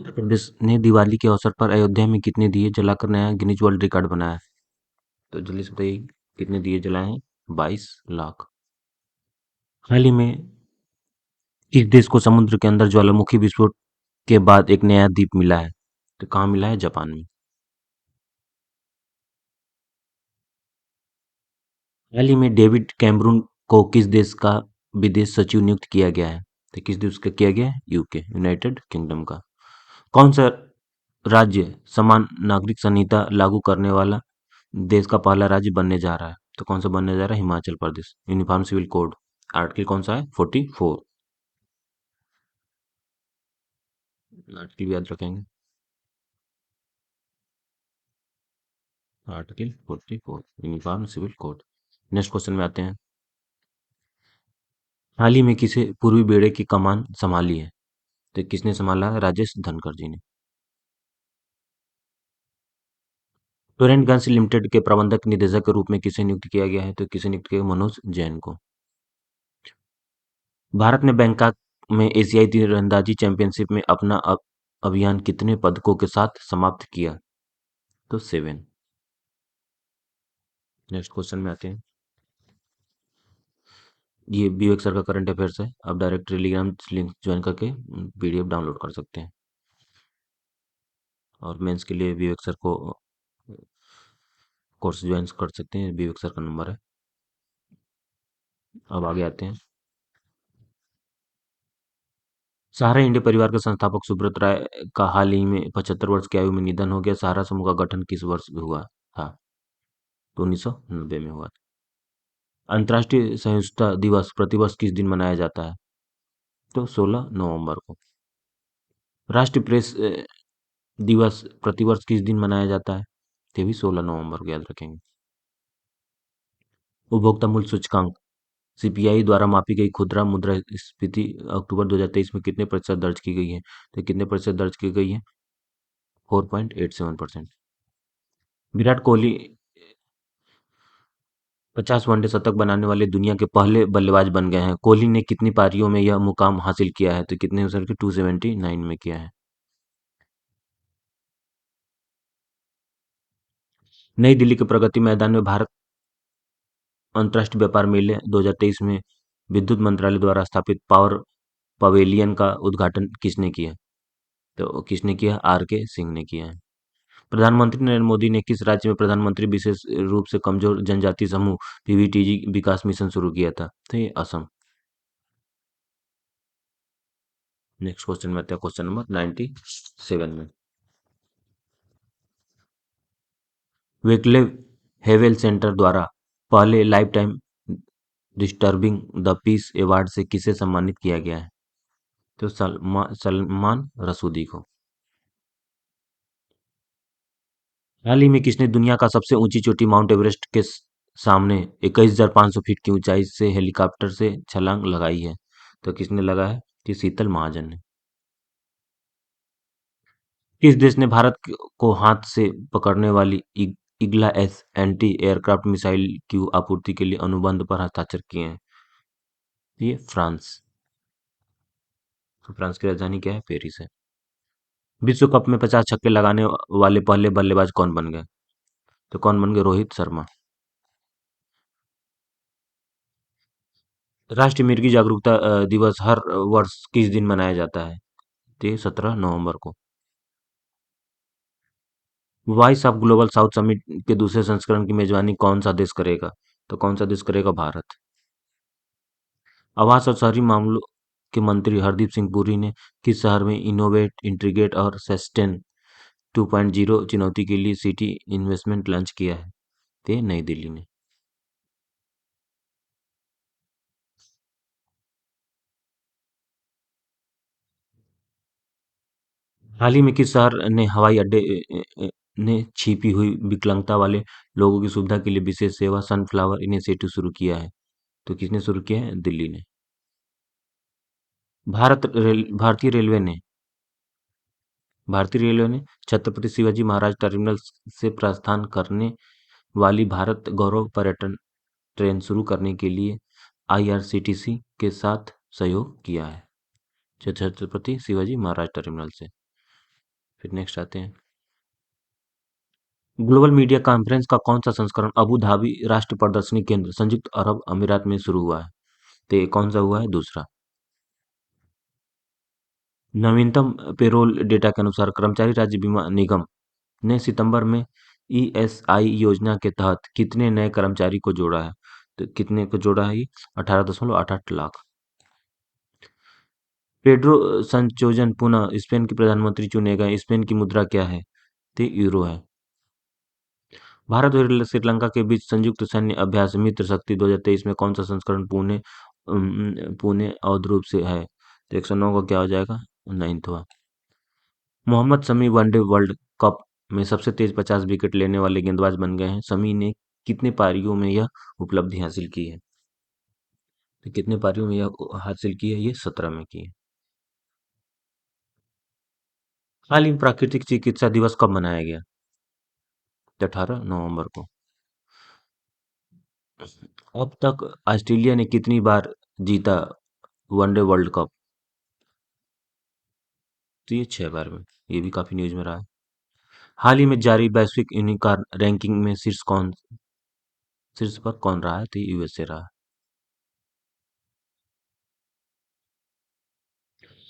उत्तर प्रदेश ने दिवाली के अवसर पर अयोध्या में कितने दिए जलाकर नया गिनीज वर्ल्ड रिकॉर्ड बनाया? तो जल्दी से बताइए, कितने दिए जलाए हैं? 22 लाख। हाल ही में किस देश को समुद्र के अंदर ज्वालामुखी विस्फोट के बाद एक नया द्वीप मिला है? तो कहाँ मिला है? जापान में। हाल ही में डेविड कैमरून को किस देश का विदेश सचिव नियुक्त किया गया है? तो किस देश का किया गया है? यूके, यूनाइटेड किंगडम का। कौन सा राज्य समान नागरिक संहिता लागू करने वाला देश का पहला राज्य बनने जा रहा है? तो कौन सा बनने जा रहा है? Himachal Pradesh. Uniform civil code article कौन सा है? 44। आर्टिकल भी याद रखेंगे। Article 44 uniform civil code. Next question में आते हैं। हाल ही में किसे पूर्वी बेड़े की कमान संभाली है? तो किसने संभाला है? राजेश धनखड़ जी ने। टोरेंट लिमिटेड के प्रबंधक निदेशक के रूप में किसे नियुक्त किया गया है? तो किसे नियुक्त किया? मनोज जैन को। भारत ने बैंकॉक में एशियाई तीरंदाजी चैंपियनशिप में अपना अभियान कितने पदकों के साथ समाप्त किया? तो 7। नेक्स्ट क्वेश्चन में आते हैं। ये विवेक सर का करंट अफेयर्स है। आप डायरेक्ट टेलीग्राम लिंक ज्वाइन करके पीडीएफ डाउनलोड कर सकते हैं। और मेंस के लिए विवेक सर को कोर्स ज्वाइन कर सकते हैं। विवेक सर का नंबर है। अब आगे आते हैं। सहारा इंडिया परिवार के संस्थापक सुब्रत राय का हाल ही में 75 वर्ष की आयु में निधन हो गया। सहारा समूह का गठन किस वर्ष हुआ था? तो 1990 में हुआ था। अंतर्राष्ट्रीय सहिष्णुता दिवस प्रतिवर्ष किस दिन मनाया जाता है? तो 16 नवंबर को। राष्ट्रीय प्रेस दिवस प्रतिवर्ष किस दिन मनाया जाता है? ये भी 16 नवंबर को, याद रखेंगे। उपभोक्ता मूल्य सूचकांक सीपीआई द्वारा मापी गई खुदरा मुद्रास्फीति अक्टूबर 2023 में कितने प्रतिशत दर्ज की गई है? तो कितने प्रतिशत दर्ज की गई है? 4.87%। विराट कोहली 50 वनडे शतक बनाने वाले दुनिया के पहले बल्लेबाज बन गए हैं। कोहली ने कितनी पारियों में यह मुकाम हासिल किया है? तो कितने ओवर के? 279 में किया है। नई दिल्ली के प्रगति मैदान में भारत अंतर्राष्ट्रीय व्यापार मेले 2023 में विद्युत मंत्रालय द्वारा स्थापित पावर पवेलियन का उद्घाटन किसने किया? तो किसने किया? आर के सिंह ने किया है। प्रधानमंत्री नरेंद्र मोदी ने किस राज्य में प्रधानमंत्री विशेष रूप से कमजोर जनजाति समूह पीवीटीजी विकास मिशन शुरू किया था? तो ये असम। नेक्स्ट क्वेश्चन में आते हैं, क्वेश्चन नंबर 97 में। वेकले हेवेल सेंटर द्वारा पहले life time disturbing the peace award से किसे सम्मानित किया गया है? तो सलमान रसूदी को। हाल ही में किसने दुनिया का सबसे ऊंची चोटी माउंट एवरेस्ट के सामने 21,500 फीट की ऊंचाई से हेलीकॉप्टर से छलांग लगाई है? तो किसने लगा है? कि शीतल महाजन ने। किस देश ने भारत को हाथ से पकड़ने वाली Igla S anti aircraft missile की आपूर्ति के लिए अनुबंध पर हस्ताक्षर किए हैं? ये फ्रांस। तो फ्रांस की राजधानी क्या है? पेरिस है। विश्व कप में 50 छक्के लगाने वाले पहले बल्लेबाज कौन बन गए? तो कौन बन गए? रोहित शर्मा। राष्ट्रीय मिर्गी जागरूकता दिवस हर वर्ष किस दिन मनाया जाता है? तो ये 17 नवंबर को। Voice of global south summit के दूसरे संस्करण की मेजबानी कौन सा देश करेगा? तो कौन सा देश करेगा? भारत। आवास और शहरी मामलों के मंत्री हरदीप सिंह पुरी ने किस शहर में इनोवेट इंटीग्रेट और सस्टेन 2.0 चुनौती के लिए सिटी इन्वेस्टमेंट लॉन्च किया है? तो ये नई दिल्ली ने। हाल ही में किस शहर ने हवाई अड्डे ने छिपी हुई विकलांगता वाले लोगों की सुविधा के लिए विशेष सेवा सनफ्लावर इनिशिएटिव शुरू किया है? तो किसने शुरू किया है? दिल्ली ने। भारतीय रेलवे ने छत्रपति शिवाजी महाराज टर्मिनल से प्रस्थान करने वाली भारत गौरव पर्यटन ट्रेन शुरू करने के लिए आईआरसीटीसी के साथ सहयोग किया है। छत्रपति शिवाजी महाराज टर्मिनल से। फिर नेक्स्ट आते हैं। ग्लोबल मीडिया कॉन्फ्रेंस का कौन सा संस्करण अबू धाबी राष्ट्र प्रदर्शनी केंद्र संयुक्त अरब अमीरात में शुरू हुआ है? तो ये कौन सा हुआ है? दूसरा। नवीनतम पेरोल डेटा के अनुसार कर्मचारी राज्य बीमा निगम ने सितंबर में ईएसआई योजना के तहत कितने नए कर्मचारी को जोड़ा है? तो कितने को जोड़ा है ये? 18.88 लाख। पेड्रो संचोजन पुनः स्पेन के प्रधानमंत्री चुने गए। स्पेन की मुद्रा क्या है? तो यूरो है। भारत और श्रीलंका के बीच संयुक्त सैन्य अभ्यास मित्र शक्ति 2023 में कौन सा संस्करण पुणे औद्र रूप से है? तो 109 का क्या हो जाएगा? 9वां। Mohammed Shami one day world cup में सबसे तेज 50 विकेट लेने वाले गेंदबाज बन गए हैं। शमी ने कितने पारियों में यह उपलब्धि हासिल की है? तो कितने पारियों में यह हासिल की है? ये 17 में की है। हाल ही में प्राकृतिक चिकित्सा दिवस कब मनाया गया? तो 18 नवंबर को। अब तक ऑस्ट्रेलिया ने कितनी बार जीता वनडे वर्ल्ड कप? तो ये 6 बार में। ये भी काफी न्यूज में रहा है। हाल ही में जारी वैश्विक यूनिकॉर्न रैंकिंग में शीर्ष पर कौन रहा है? तो यूएसए रहा।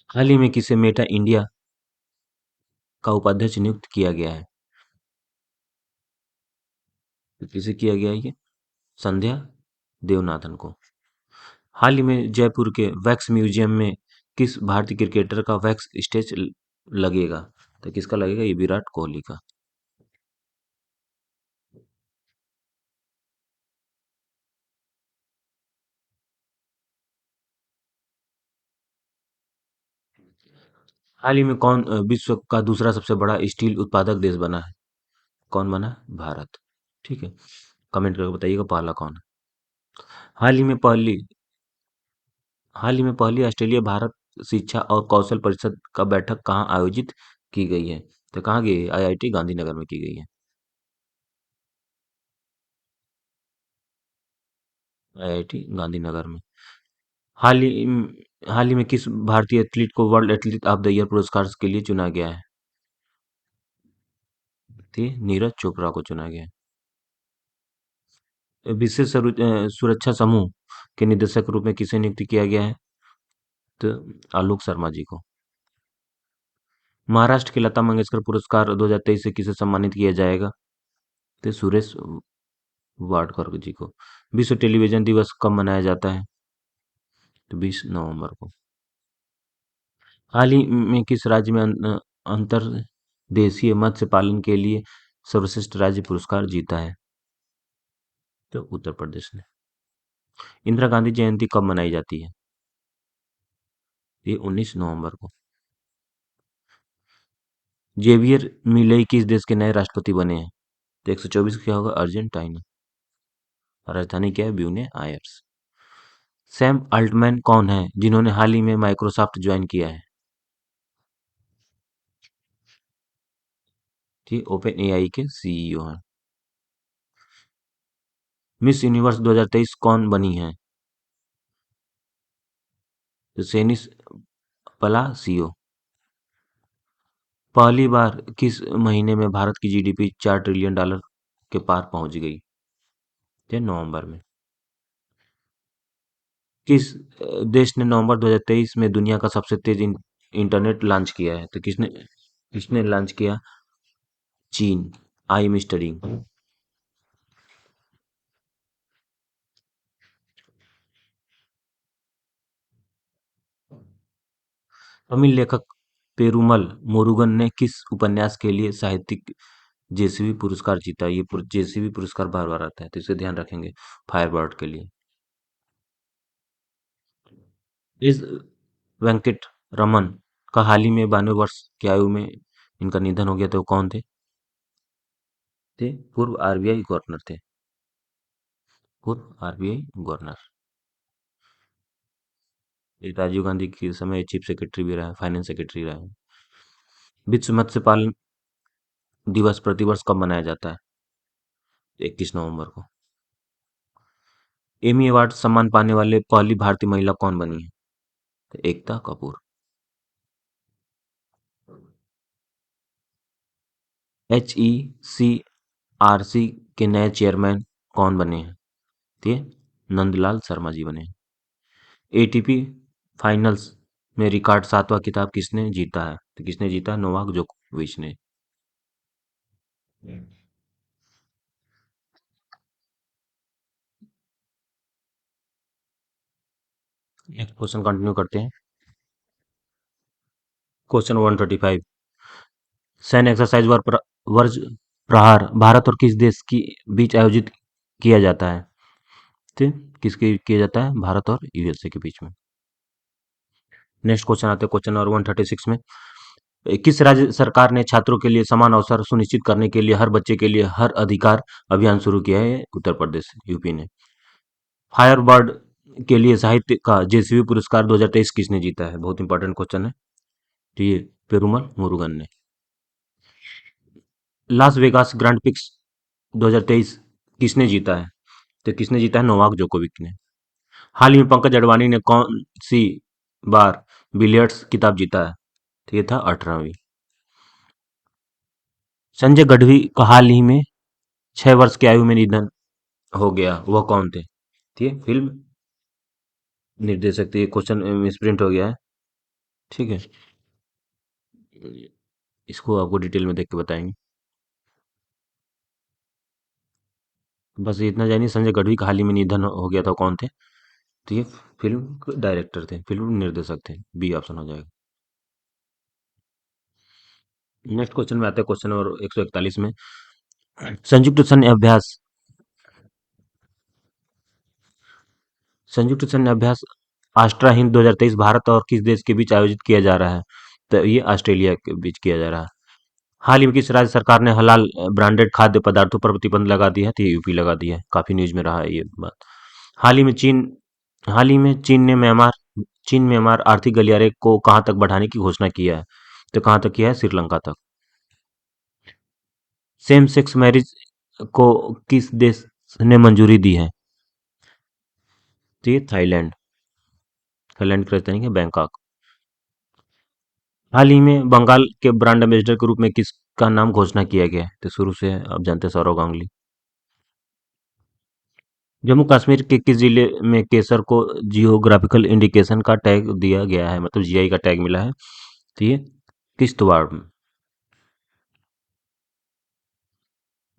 हाल ही में किसे मेटा इंडिया का उपाध्यक्ष नियुक्त किया गया है? तो किसे किया गया है ये? संध्या देवनाथन को। हाल ही में जयपुर के वैक्स म्यूजियम में किस भारतीय क्रिकेटर का वैक्स स्टेच लगेगा? तो किसका लगेगा? ये विराट कोहली का। हाल ही में कौन विश्व का दूसरा सबसे बड़ा स्टील उत्पादक देश बना है? कौन बना? भारत। ठीक है। कमेंट करके बताइएगा पहला कौन है। हाल ही में पहली हाल ही में पहली ऑस्ट्रेलिया भारत शिक्षा और कौशल परिषद का बैठक कहाँ आयोजित की गई है? तो कहाँ की? आईआईटी गांधीनगर में की गई है। आईआईटी गांधीनगर में। हाल ही हाल ही में किस भारतीय एथलीट को world athlete of the year पुरस्कार के लिए चुना गया है? तो नीरज चोपड़ा को चुना गया है। विशेष सुरक्षा समूह के निदेशक के रूप में किसे नियुक्त किया गया है? तो आलोक शर्मा जी को। महाराष्ट्र के लता मंगेशकर पुरस्कार 2023 से किसे सम्मानित किया जाएगा? तो सुरेश वाडकर जी को। विश्व टेलीविजन दिवस कब मनाया जाता है? तो 20 नवंबर को। हाल ही में किस राज्य में अंतर्देशीय मत्स्य पालन के लिए सर्वश्रेष्ठ राज्य पुरस्कार जीता है? तो उत्तर प्रदेश ने। इंदिरा गांधी जयंती कब मनाई जाती है? ये 19 नवंबर को। जेवियर मिलई किस देश के नए राष्ट्रपति बने हैं? तो 124 क्या होगा? अर्जेंटीना। राजधानी क्या है? ब्यूने आयर्स। सैम अल्टमैन कौन है जिन्होंने हाल ही में माइक्रोसॉफ्ट ज्वाइन किया है? ठीक, ओपन एआई के सीईओ हैं। मिस यूनिवर्स 2023 कौन बनी है? तो सेनिस पलासियो। पहली बार किस महीने में भारत की जीडीपी $4 ट्रिलियन के पार पहुंच गई? ये नवंबर में। किस देश ने नवंबर 2023 में दुनिया का सबसे तेज इंटरनेट लॉन्च किया है? तो किसने किसने लॉन्च किया? चीन। I am studying. तमिल लेखक पेरुमल मुरुगन ने किस उपन्यास के लिए साहित्यिक जेसीबी पुरस्कार जीता? ये जेसीबी पुरस्कार बार बार आता है तो इसे ध्यान रखेंगे। फायरबर्ड के लिए। इस वेंकट रमन का हाल ही में 92 वर्ष की आयु में इनका निधन हो गया। तो वो कौन थे? पूर्व आरबीआई गवर्नर थे। पूर्व आरबीआई गवर्नर। ये राजीव गांधी के समय चीफ सेक्रेटरी भी रहा, फाइनेंस सेक्रेटरी रहा। विश्व मत्स्य पालन दिवस प्रतिवर्ष कब मनाया जाता है? 21 नवंबर को। एमी अवार्ड सम्मान पाने वाले पहली भारतीय महिला कौन बनी है? तो एकता कपूर। HECRC के नए चेयरमैन कौन बने हैं? तो ये नंदलाल शर्मा जी बने हैं। ATP फाइनल्स में रिकॉर्ड 7वां खिताब किसने जीता है? तो किसने जीता? नोवाक जोकोविच ने। नेक्स्ट क्वेश्चन कंटिन्यू करते हैं। क्वेश्चन 135, सैन्य एक्सरसाइज वर्ज प्रहार भारत और किस देश के बीच आयोजित किया जाता है? तो किसके किया जाता है? भारत और USA के बीच में। नेक्स्ट क्वेश्चन आते हैं क्वेश्चन नंबर 136 में, किस राज्य सरकार ने छात्रों के लिए समान अवसर सुनिश्चित करने के लिए हर बच्चे के लिए हर अधिकार अभियान शुरू किया है? उत्तर प्रदेश, यूपी ने। फायरबर्ड के लिए साहित्य का JCB पुरस्कार 2023 किसने जीता है? बहुत इंपॉर्टेंट क्वेश्चन है। तो ये पेरुमल मुरुगन ने। लास वेगास ग्रैंड प्रिक्स 2023 किसने जीता है? तो किसने जीता है? नोवाक जोकोविक ने। हाल ही में पंकज अडवाणी ने कौन सी बार बिलियर्ड्स खिताब जीता है? तो ये था 18वीं। संजय गढ़वी का हाल ही में 6 वर्ष की आयु में निधन हो गया, वह कौन थे? तो ये फिल्म निर्देशक थे। ये क्वेश्चन मिसप्रिंट हो गया है, ठीक है, इसको आपको डिटेल में देख के बताएंगे। बस इतना जानिए, संजय गढ़वी का हाल ही में निधन हो गया था, कौन थे? तो ये फिल्म डायरेक्टर थे, फिल्म निर्देशक थे। बी ऑप्शन हो जाएगा। नेक्स्ट क्वेश्चन में आते हैं क्वेश्चन नंबर 141 में, संयुक्त सैन्य अभ्यास संयुक्त सैन्य अभ्यास आस्ट्रा हिंद 2023 भारत और किस देश के बीच आयोजित किया जा रहा है? तो ये ऑस्ट्रेलिया के बीच किया जा रहा है। हाल ही में किस राज्य सरकार ने हलाल ब्रांडेड खाद्य पदार्थों पर प्रतिबंध लगा दिया है? तो ये यूपी लगा दिया है, काफी न्यूज में रहा है ये बात। हाल ही में चीन हाल ही में चीन म्यांमार आर्थिक गलियारे को कहां तक बढ़ाने की घोषणा किया है? तो कहां तक किया है? श्रीलंका तक। सेम सेक्स मैरिज को किस देश ने मंजूरी दी है? तो ये थाईलैंड थाईलैंड की राजधानी है बैंकॉक। हाल ही में बंगाल के ब्रांड एम्बेसडर के रूप में किसका नाम घोषणा किया गया है? तो शुरू से आप जानते हैं, सौरव गांगुली। जम्मू कश्मीर के किस जिले में केसर को जियोग्राफिकल इंडिकेशन का टैग दिया गया है, मतलब GI का टैग मिला है? तो ये किश्तवाड़ में।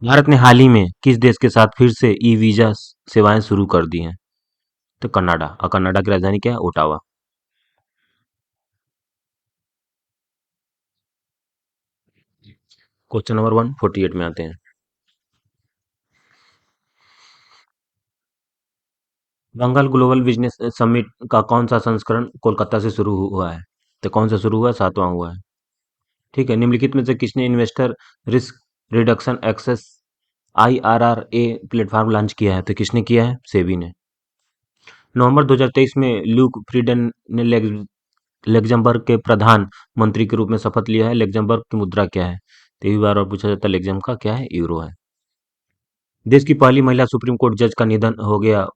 भारत ने हाल ही में किस देश के साथ फिर से ई वीजा सेवाएं शुरू कर दी हैं? तो कनाडा, और कनाडा की राजधानी क्या है? ओटावा। क्वेश्चन नंबर 148 में आते हैं, बंगाल ग्लोबल बिजनेस समिट का कौन सा संस्करण कोलकाता से शुरू हुआ है? तो कौन सा शुरू हुआ है? 7वां हुआ है, ठीक है। निम्नलिखित में से किसने investor risk reduction access IRRA platform launch किया है? तो किसने किया है? सेबी ने। नवंबर 2023 में ल्यूक फ्रीडन ने लेक्जमबर्ग के प्रधानमंत्री के रूप में शपथ लिया है। लेक्जमबर्ग की मुद्रा क्या है? तो ये भी बार बार पूछा जाता है। लेक्जम का क्या है? यूरो है। देश की पहली महिला सुप्रीम कोर्ट जज का निधन हो गया,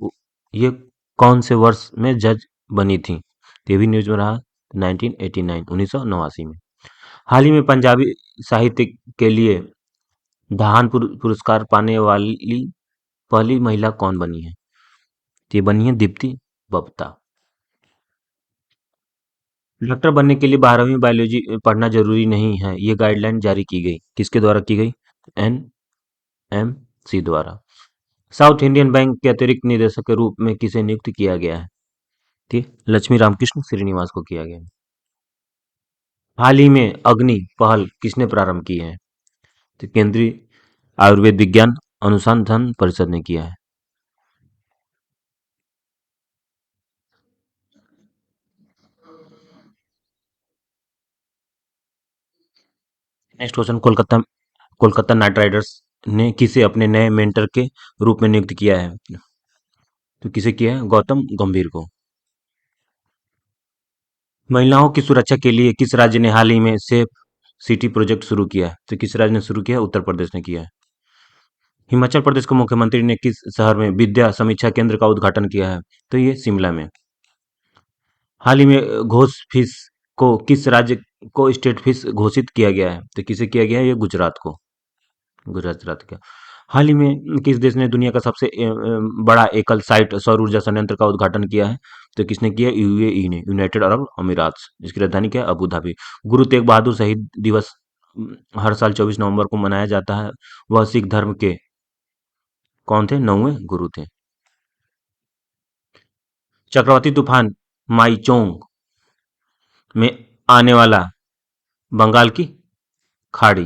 ये कौन से वर्ष में जज बनी थी? तो ये भी न्यूज में रहा, 1989, 1989 में। हाल ही में पंजाबी साहित्य के लिए धान पुरस्कार पाने वाली पहली महिला कौन बनी है? तो ये बनी है दीप्ति बत्ता। डॉक्टर बनने के लिए 12वीं बायोलॉजी पढ़ना जरूरी नहीं है, ये गाइडलाइन जारी की गई, किसके द्वारा की गई? NMC द्वारा। साउथ इंडियन बैंक के अतिरिक्त निदेशक के रूप में किसे नियुक्त किया गया है? ठीक, लक्ष्मी रामकृष्ण श्रीनिवास को किया गया है। हाल ही में अग्नि पहल किसने प्रारंभ की है? तो केंद्रीय आयुर्वेद विज्ञान अनुसंधान परिषद ने किया है। Next question, Kolkata night Riders ने किसे अपने नए मेंटर के रूप में नियुक्त किया है? तो किसे किया है? गौतम गंभीर को। महिलाओं की सुरक्षा के लिए किस राज्य ने हाल ही में सेफ सिटी प्रोजेक्ट शुरू किया है? तो किस राज्य ने शुरू किया है? उत्तर प्रदेश ने किया है। हिमाचल प्रदेश के मुख्यमंत्री ने किस शहर में विद्या समीक्षा केंद्र का उद्घाटन किया है? तो ये शिमला में। हाल ही में घोष फिश को किस राज्य को स्टेट फिश घोषित किया गया है? तो किसे किया गया है? ये गुजरात को। गुजरात रात का। हाल ही में किस देश ने दुनिया का सबसे बड़ा एकल साइट सौर ऊर्जा संयंत्र का उद्घाटन किया है? तो किसने किया? यूएई ने, यूनाइटेड अरब अमीरात। इसकी राजधानी क्या है? Abu Dhabi. गुरु तेग बहादुर शहीद दिवस हर साल 24 नवंबर को मनाया जाता है। वह सिख धर्म के कौन थे? 9वें गुरु थे। चक्रवाती तूफान माईचोंग में आने वाला बंगाल की खाड़ी।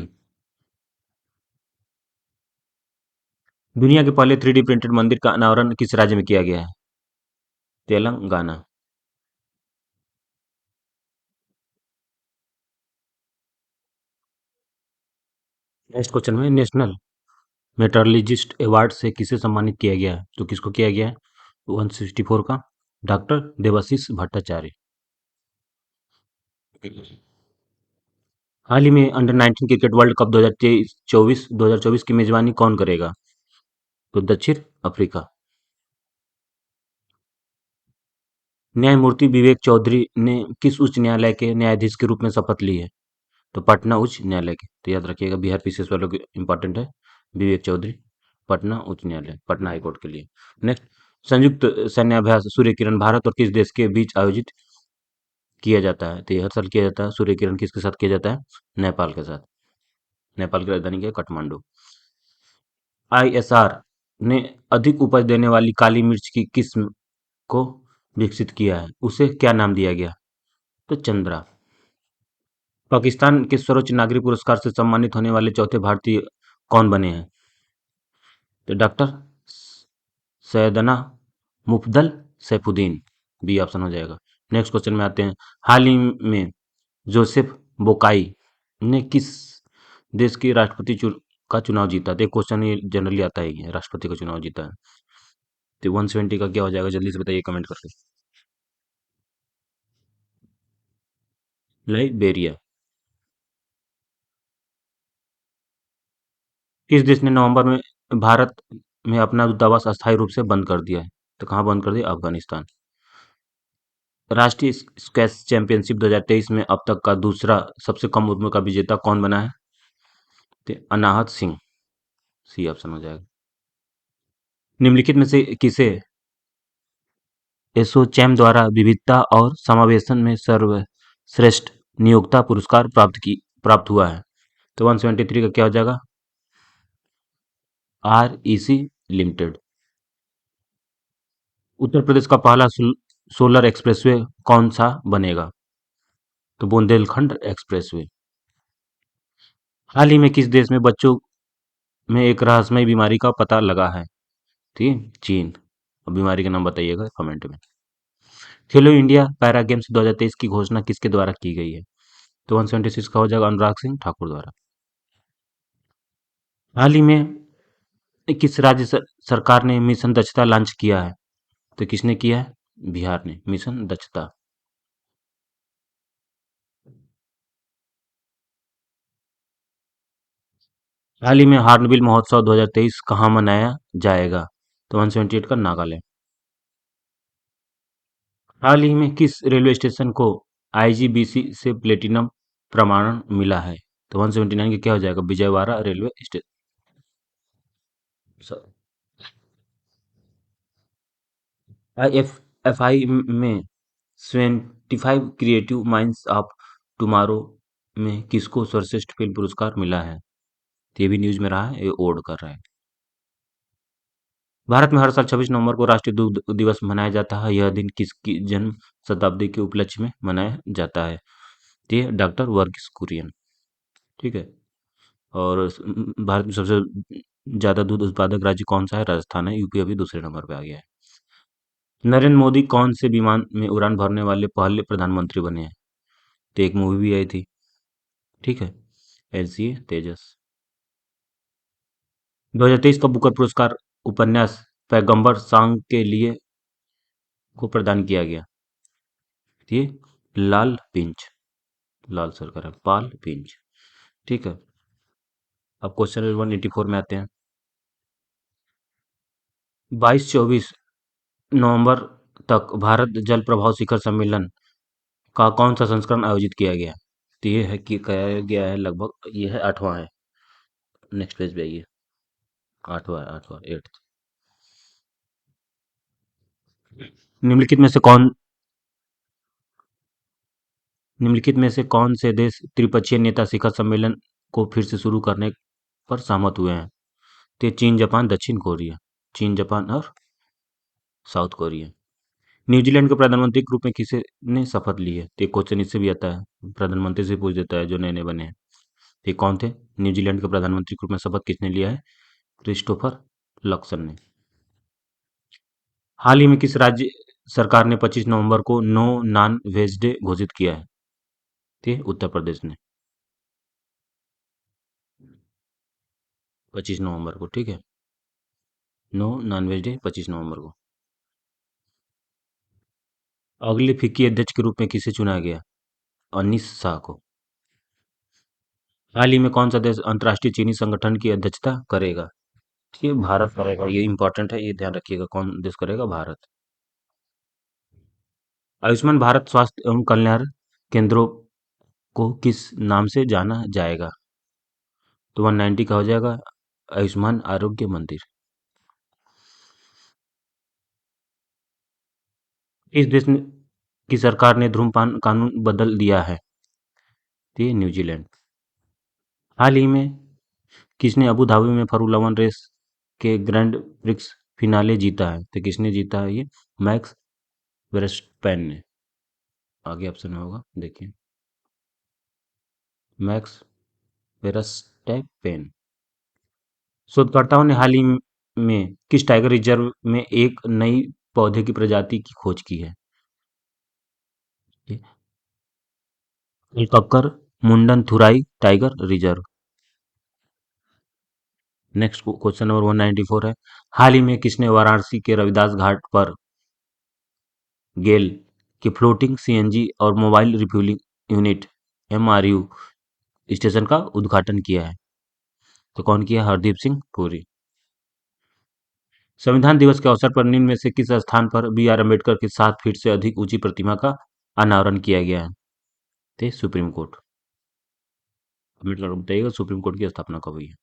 दुनिया के पहले 3D प्रिंटेड मंदिर का अनावरण किस राज्य में किया गया है? तेलंगाना। नेक्स्ट क्वेश्चन में, नेशनल मेटरोलॉजिस्ट अवार्ड से किसे सम्मानित किया गया है? तो किसको किया गया है? 164 का डॉक्टर देवाशीष भट्टाचार्य। हाल ही में अंडर 19 क्रिकेट वर्ल्ड कप 2024 की मेजबानी कौन करेगा? तो दक्षिण अफ्रीका। न्यायमूर्ति विवेक चौधरी ने किस उच्च न्यायालय के न्यायाधीश के रूप में शपथ ली है? तो पटना उच्च न्यायालय की। तो याद रखिएगा, बिहार पीसीएस वालों के इंपॉर्टेंट है। विवेक चौधरी, पटना उच्च न्यायालय, पटना हाईकोर्ट के लिए। नेक्स्ट, संयुक्त सैन्य अभ्यास सूर्य किरण भारत और किस देश के बीच आयोजित किया जाता है? तो ये हर साल किया जाता है। सूर्य किरण किसके साथ किया जाता है? नेपाल के साथ। नेपाल की राजधानी क्या है? काठमांडू। आईएसआर ने अधिक उपज देने वाली काली मिर्च की किस्म को विकसित किया है, उसे क्या नाम दिया गया? तो चंद्रा। पाकिस्तान के सर्वोच्च नागरिक पुरस्कार से सम्मानित होने वाले चौथे भारतीय कौन बने हैं? तो doctor Syedna Mufaddal Saifuddin, B option हो जाएगा। नेक्स्ट क्वेश्चन में आते हैं। हाल ही में जोसेफ बोकाई ने किस देश के राष्ट्रपति का चुनाव जीता? तो एक क्वेश्चन ये जनरली आता ही है, राष्ट्रपति का चुनाव जीता है। तो 170 का क्या हो जाएगा? जल्दी से बताइए कमेंट करके। लाइबेरिया। किस देश ने नवंबर में भारत में अपना दूतावास अस्थायी रूप से बंद कर दिया है? तो कहाँ बंद कर दिया? अफगानिस्तान। राष्ट्रीय स्क्वैश चैंपियनशिप 2023 में अब तक का दूसरा सबसे कम उम्र का विजेता कौन बना है? तो अनाहत सिंह, सी ऑप्शन हो जाएगा। निम्नलिखित में से किसे एसोचैम द्वारा विविधता और समावेशन में सर्वश्रेष्ठ नियोक्ता पुरस्कार प्राप्त हुआ है? तो 173 का क्या हो जाएगा? REC limited. उत्तर प्रदेश का पहला सोलर एक्सप्रेसवे कौन सा बनेगा? तो बुंदेलखंड एक्सप्रेसवे। हाल ही में किस देश में बच्चों में एक रहस्यमय बीमारी का पता लगा है? ठीक है, चीन। अब बीमारी का नाम बताइएगा कमेंट में। खेलो इंडिया पैरा गेम्स 2023 की घोषणा किसके द्वारा की गई है? तो 176 का हो जाएगा अनुराग सिंह ठाकुर द्वारा। हाल ही में किस राज्य सरकार ने मिशन दक्षता लॉन्च किया है? तो किसने किया है? बिहार ने, मिशन दक्षता। हाल ही में हार्नबिल महोत्सव 2023 कहाँ मनाया जाएगा? तो 178 का नागालैंड। हाल ही में किस रेलवे स्टेशन को आईजीबीसी से प्लेटिनम प्रमाणन मिला है? तो 179 का क्या हो जाएगा? Vijayawada railway station. आईएफएफआई में 25 क्रिएटिव माइंड्स ऑफ टुमारो में किसको सर्वश्रेष्ठ फिल्म पुरस्कार मिला है? तो ये भी न्यूज में रहा है, ये ओड कर रहा है। भारत में हर साल 26 नवंबर को राष्ट्रीय दुग्ध दिवस मनाया जाता है। यह दिन किसकी जन्म शताब्दी के उपलक्ष्य में मनाया जाता है? तो ये डॉक्टर वर्गीस कुरियन। ठीक है। और भारत में सबसे ज्यादा दूध उत्पादक राज्य कौन सा है? राजस्थान है। यूपी अभी दूसरे नंबर पे आ गया है। नरेंद्र मोदी कौन से विमान में उड़ान भरने वाले पहले प्रधानमंत्री बने हैं? तो एक मूवी भी आई थी। ठीक है, एलसीए तेजस। 2023 का बुकर पुरस्कार उपन्यास पैगंबर सांग के लिए को प्रदान किया गया? ये लाल पिंच, लाल सरकार है, पाल पिंच। ठीक है। अब क्वेश्चन 184 में आते हैं। 22-24 नवंबर तक भारत जल प्रभाव शिखर सम्मेलन का कौन सा संस्करण आयोजित किया गया? तो ये है कि किया गया है लगभग, ये है 8वां है। नेक्स्ट पेज पे आइए। आठवां आठवां एट्थ। निम्नलिखित में से कौन निम्नलिखित में से कौन से देश त्रिपक्षीय नेता शिखर सम्मेलन को फिर से शुरू करने पर सहमत हुए हैं? तो चीन, जापान, दक्षिण कोरिया। चीन, जापान और साउथ कोरिया। न्यूजीलैंड के प्रधानमंत्री के रूप में किसे ने शपथ ली है? तो एक क्वेश्चन इससे भी आता है, प्रधानमंत्री से पूछ देता है जो नए नए बने हैं। ये कौन थे? न्यूजीलैंड के प्रधानमंत्री के रूप में शपथ किसने लिया है? क्रिस्टोफर लक्सन ने। हाल ही में किस राज्य सरकार ने 25 नवंबर को नो नॉन वेज डे घोषित किया है? ते उत्तर प्रदेश ने। 25 नवंबर को, ठीक है। नो नॉन वेज डे 25 नवंबर को। अगले फिक्की अध्यक्ष के रूप में किसे चुना गया? अनीस शाह को। हाल ही में कौन सा देश अंतर्राष्ट्रीय चीनी संगठन की अध्यक्षता करेगा? ये भारत करेगा, ये इंपॉर्टेंट है, ये ध्यान रखिएगा, कौन देश करेगा? भारत। आयुष्मान भारत स्वास्थ्य एवं कल्याण केंद्रों को किस नाम से जाना जाएगा? तो 190 का हो जाएगा आयुष्मान आरोग्य मंदिर। इस देश में की सरकार ने धूम्रपान कानून बदल दिया है? तो ये न्यूजीलैंड। हाल ही में किसने अबू धाबी में फार्मूला वन रेस के ग्रैंड प्रिक्स फिनाले जीता है? तो किसने जीता है ये? मैक्स वेरस्टैपेन ने। आगे ऑप्शन में होगा, देखिए। Max Verstappen. शोधकर्ताओं ने हाल ही में किस टाइगर रिजर्व में एक नई पौधे की प्रजाति की खोज की है? Kalakkad Mundanthurai tiger reserve. Next question number 194 है। हाल ही में किसने वाराणसी के रविदास घाट पर गेल की फ्लोटिंग सीएनजी और mobile refuelling unit MRU station का उद्घाटन किया है? तो कौन किया? हरदीप सिंह पुरी। संविधान दिवस के अवसर पर निम्न में से किस स्थान पर बी आर अम्बेडकर की 7 फीट से अधिक ऊंची प्रतिमा का अनावरण किया गया है? ते सुप्रीम कोर्ट। कमेंट करके बताइएगा सुप्रीम कोर्ट की स्थापना कब हुई है।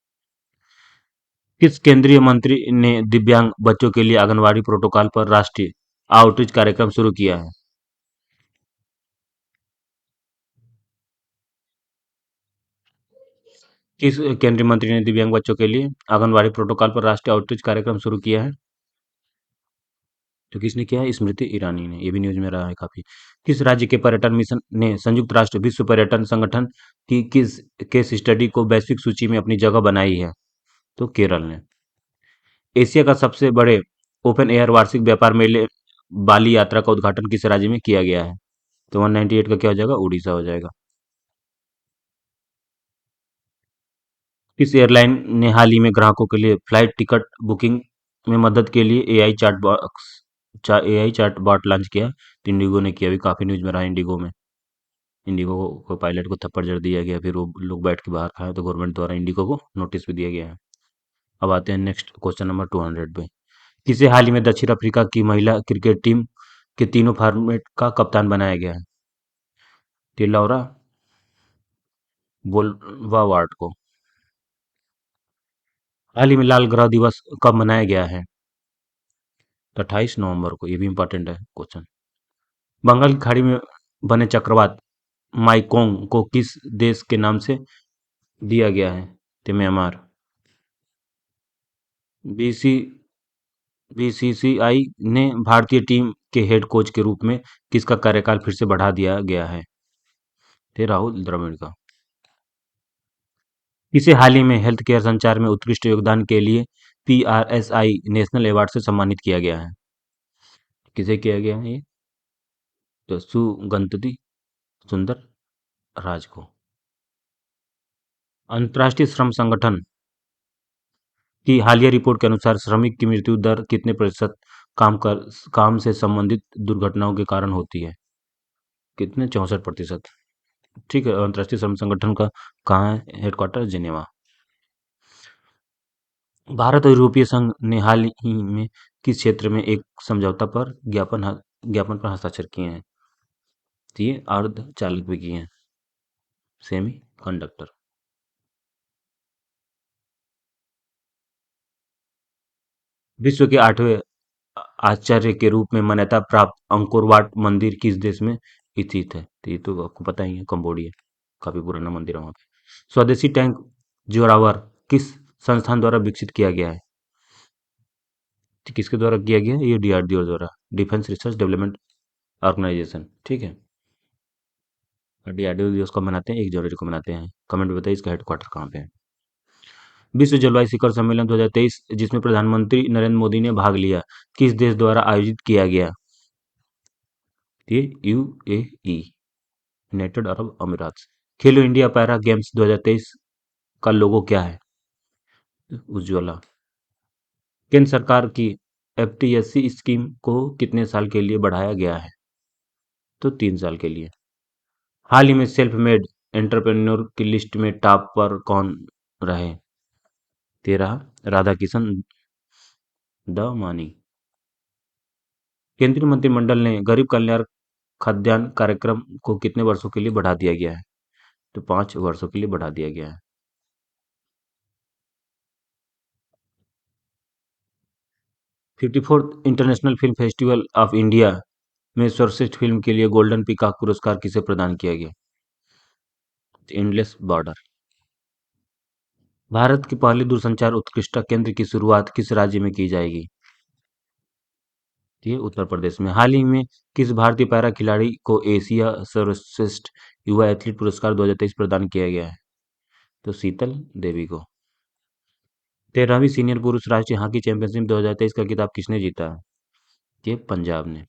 किस केंद्रीय मंत्री ने दिव्यांग बच्चों के लिए आंगनबाड़ी प्रोटोकॉल पर राष्ट्रीय आउटरीच कार्यक्रम शुरू किया है? किस केंद्रीय मंत्री ने दिव्यांग बच्चों के लिए आंगनबाड़ी प्रोटोकॉल पर राष्ट्रीय आउटरीच कार्यक्रम शुरू किया है? तो किसने किया है? स्मृति ईरानी ने। ये भी न्यूज में रहा है काफी। किस राज्य के पर्यटन मिशन ने संयुक्त राष्ट्र विश्व पर्यटन संगठन की किस केस स्टडी को वैश्विक सूची में अपनी जगह बनाई है? तो केरल ने। एशिया का सबसे बड़े ओपन एयर वार्षिक व्यापार मेले बाली यात्रा का उद्घाटन किस राज्य में किया गया है? तो 198 का क्या हो जाएगा? उड़ीसा हो जाएगा। किस एयरलाइन ने हाल ही में ग्राहकों के लिए फ्लाइट टिकट बुकिंग में मदद के लिए एआई चैट बॉट लॉन्च किया? तो इंडिगो ने किया। अभी काफी न्यूज में रहा इंडिगो में। इंडिगो को पायलट को थप्पड़ जड़ दिया गया, फिर वो लोग बैठ के बाहर खाए, तो गवर्नमेंट द्वारा इंडिगो को नोटिस भी दिया गया है। अब आते हैं नेक्स्ट क्वेश्चन नंबर 200 पे। किसे हाल ही में दक्षिण अफ्रीका की महिला क्रिकेट टीम के तीनों फॉर्मेट का कप्तान बनाया गया है? तो लौरा बोलवावार्ड को। हाल ही में लाल ग्रह दिवस कब मनाया गया है? तो 28 नवंबर को। ये भी इंपॉर्टेंट है क्वेश्चन। बंगाल की खाड़ी में बने चक्रवात माइकोंग को किस देश के नाम से दिया गया है? तो म्यांमार। बीसी बीसीसीआई ने भारतीय टीम के हेड कोच के रूप में किसका कार्यकाल फिर से बढ़ा दिया गया है? थे राहुल द्रविड़ का। इसे हाल ही में हेल्थ केयर संचार में उत्कृष्ट योगदान के लिए पीआरएसआई नेशनल अवार्ड से सम्मानित किया गया है? किसे किया गया है ये? तो सुगंधि सुंदर राज को। अंतर्राष्ट्रीय श्रम संगठन की हालिया रिपोर्ट के अनुसार श्रमिक की मृत्यु दर कितने प्रतिशत काम से संबंधित दुर्घटनाओं के कारण होती है? कितने? 64%। ठीक है। अंतर्राष्ट्रीय श्रम संगठन का कहाँ है हेडक्वार्टर? जिनेवा। भारत और यूरोपीय संघ ने हाल ही में किस क्षेत्र में एक समझौता पर ज्ञापन पर हस्ताक्षर किए हैं? तो ये अर्धचालक भी किए हैं, सेमी कंडक्टर। विश्व के 8वें आश्चर्य के रूप में मान्यता प्राप्त अंकोर वाट मंदिर किस देश में स्थित है? तो ये तो आपको पता ही है, कंबोडिया। काफी पुराना मंदिर है वहाँ पे। स्वदेशी टैंक जोरावर किस संस्थान द्वारा विकसित किया गया है? तो किसके द्वारा किया गया है? ये डीआरडीओ द्वारा, डिफेंस रिसर्च डेवलपमेंट ऑर्गेनाइजेशन, ठीक है। डीआरडीओ दिवस कब मनाते हैं? 1 जनवरी को मनाते हैं। कमेंट में बताइए इसका हेडक्वार्टर कहाँ पे है। विश्व जलवायु शिखर सम्मेलन 2023 जिसमें प्रधानमंत्री नरेंद्र मोदी ने भाग लिया, किस देश द्वारा आयोजित किया गया? ये यूएई, यूनाइटेड अरब अमीरात। खेलो इंडिया पैरा गेम्स 2023 का लोगो क्या है? उज्ज्वला। केंद्र सरकार की एफटीएससी स्कीम को कितने साल के लिए बढ़ाया गया है? तो 3 साल के लिए। हाल ही में सेल्फ मेड एंटरप्रेन्योर की लिस्ट में टॉप पर कौन रहे? 13 राधा किशन दमानी। केंद्रीय मंत्रिमंडल ने गरीब कल्याण खाद्यान्न कार्यक्रम को कितने वर्षों के लिए बढ़ा दिया गया है? तो 5 वर्षों के लिए बढ़ा दिया गया है। 54th international film festival of India में सर्वश्रेष्ठ फिल्म के लिए गोल्डन पीकॉक पुरस्कार किसे प्रदान किया गया? Endless border. भारत के पहले दूरसंचार उत्कृष्टता केंद्र की शुरुआत किस राज्य में की जाएगी? ये उत्तर प्रदेश में। हाल ही में किस भारतीय पैरा खिलाड़ी को एशिया सर्वश्रेष्ठ युवा एथलीट पुरस्कार 2023 प्रदान किया गया है? तो शीतल देवी को। 13वीं सीनियर पुरुष राष्ट्रीय हॉकी चैंपियनशिप 2023 का खिताब किसने जीता है? ये पंजाब ने।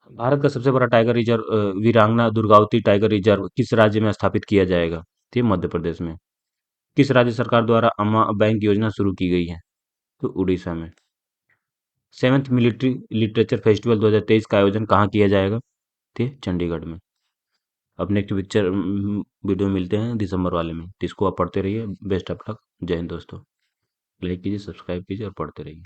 भारत का सबसे बड़ा टाइगर रिजर्व वीरांगना दुर्गावती टाइगर रिजर्व किस राज्य में स्थापित किया जाएगा? ये मध्य प्रदेश में। किस राज्य सरकार द्वारा अम्मा बैंक योजना शुरू की गई है? तो उड़ीसा में। 7th मिलिट्री लिटरेचर फेस्टिवल 2023 का आयोजन कहाँ किया जाएगा? ये चंडीगढ़ में। अब नेक्स्ट पिक्चर वीडियो मिलते हैं दिसंबर वाले में, तो इसको आप पढ़ते रहिए। Best of luck. जय हिंद दोस्तों। लाइक कीजिए, सब्सक्राइब कीजिए और पढ़ते रहिए।